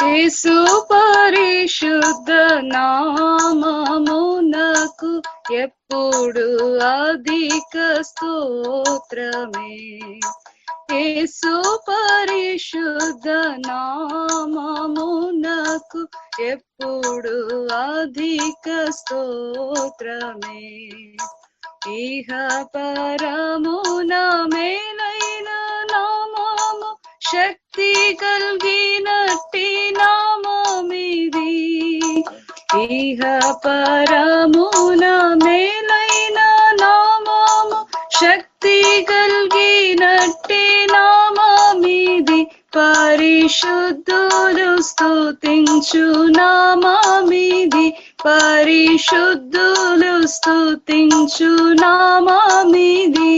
యేసు పరిశుద్ధ నామమునకు ఎప్పుడు అధిక స్తోత్రమే. యేసు పరిశుద్ధ నామమునకు ఎప్పుడు అధిక స్తోత్రమే. ఇహ పరమున మేలైన నామము, శక్తి కలిగినట్టి నామమిది. ఇహ పరమున మేలైన నామము, శక్తి కలిగినట్టి నామమిది. పరిశుద్ధులు స్తుతించు నామమిది. పరిశుద్ధులు స్తుతించు నామమిది.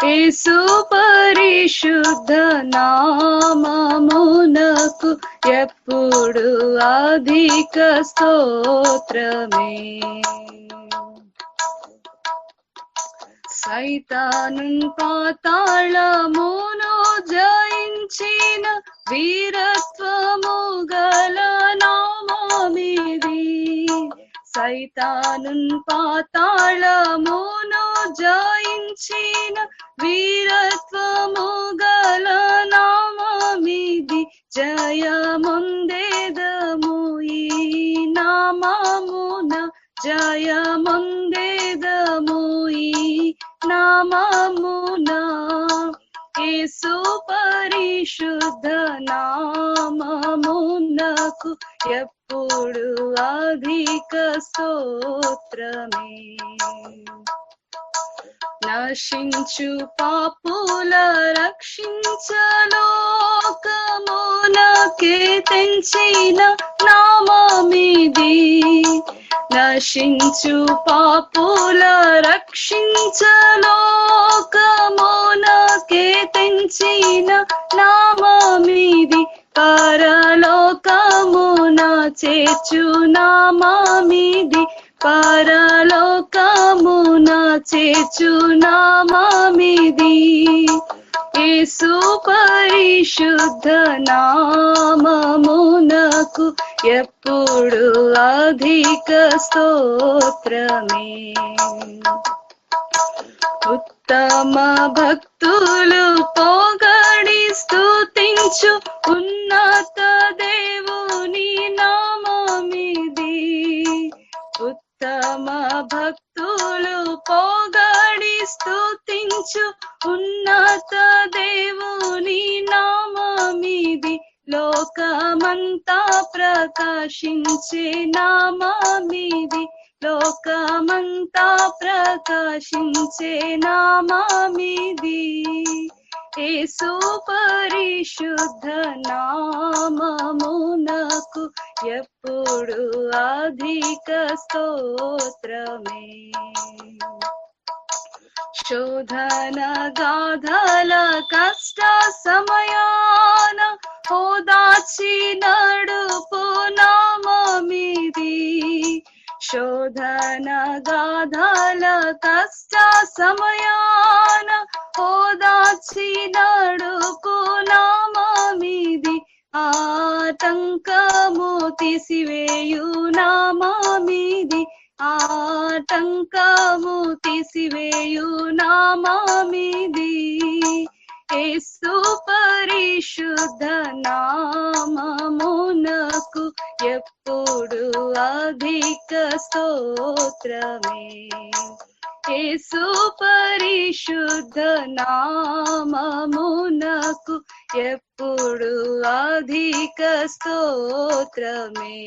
యేసు పరిశుద్ధ నామమునకు ఎప్పుడు అధిక స్తోత్రమే. సైతానున్ పాతాళమును జయించిన వీరత్వము గల నామమిది. సైతానున్ పాతాళమును జయించిన వీరత్వము గల నామమిది. జయముందేదము ఈ నామమున, జయముందేదము ఈ నామమున. యేసు పరిశుద్ధ నామమునకు ఎప్పుడు అధిక స్తోత్రమే. నశించు పాపుల రక్షించలోకమునకే తెంచిన నామమిది. నశించు పాపుల రక్షించలోకమునకే తెంచిన నామమిది. పరలోకమున చేర్చు నామమిది. పరలోకమున చేర్చు నామమిది. యేసు పరిశుద్ధ నామమునకు ఎప్పుడు అధిక స్తోత్రమే. ఉత్తమ భక్తులు పొగడి స్తుతించు ఉన్నత దేవుని నామమిది. ఉత్తమ భక్తులు పొగడి స్తుతించు ఉన్నత దేవుని నామమిది. లోకమంతా ప్రకాశించే నామమిది. లోకమంతా ప్రకాశించే నామమిది. యేసు పరిశుద్ధ నామమునకు ఎప్పుడు అధిక స్తోత్రమే. శోధన గాధల కష్ట సమయాన ఓదార్చి నడుపు నామమిది. శోధన గాధల కష్ట సమయాన ఓదార్చి నడుపు నామమిది. ఆటంకము తీసివేయు నామమిది. ఆటంకము తీసివేయు నామమిది. యేసు పరిశుద్ధ నామమునకు ఎప్పుడు అధిక స్తోత్రమే. యేసు పరిశుద్ధ నామమునకు ఎప్పుడు అధిక స్తోత్రమే.